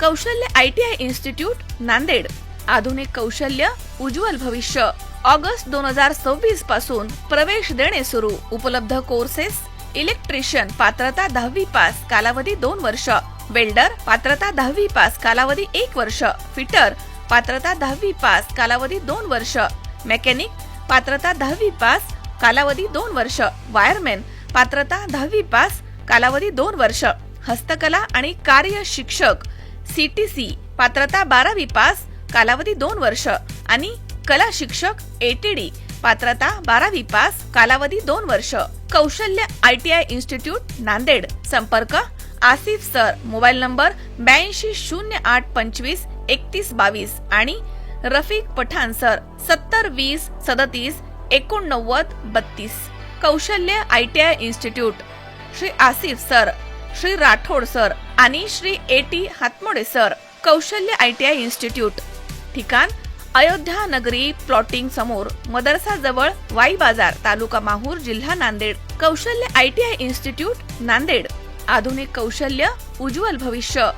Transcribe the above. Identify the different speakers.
Speaker 1: कौशल्य ITI institute Nanded, आधुनिक कौशल्य उज्ज्वल भविष्य। ऑगस्ट 2026 पासून प्रवेश देणे सुरू। उपलब्ध कोर्सेस: इलेक्ट्रिशियन पात्रता 10वी पास, कालावधी 2 वर्ष। वेल्डर पात्रता 10वी पास, कालावधी 1 वर्ष। फिटर पात्रता 10वी पास, कालावधी 2 वर्ष। मेकॅनिक पात्रता 10वी पास, कालावधी 2 वर्ष। वायरमॅन पात्रता 10वी पास, कालावधी 2 वर्ष। हस्तकला आणि कार्य शिक्षक CTC पात्रता 12वी पास, कालावधी 2 वर्ष आणि कला शिक्षक ATD पात्रता 12वी पास, कालावधी 2 वर्ष। कौशल्य ITI इन्स्टिट्यूट नांदेड। संपर्क आसिफ सर, मोबाईल नंबर 8208253122 आणि Rafiq Pathan sir 7020378932। Kaushalya ITI institute Shri Asif sir, Shri Rathod sir आणि Shri AT Hatmode sir. Kaushalya ITI institute ठिकाण अयोध्या नगरी प्लॉटिंग समोर, मदरसा जवळ, वाई बाजार, तालुका माहूर, जिल्हा नांदेड। कौशल्य ITI इन्स्टिट्यूट नांदेड, आधुनिक कौशल्य उज्ज्वल भविष्य।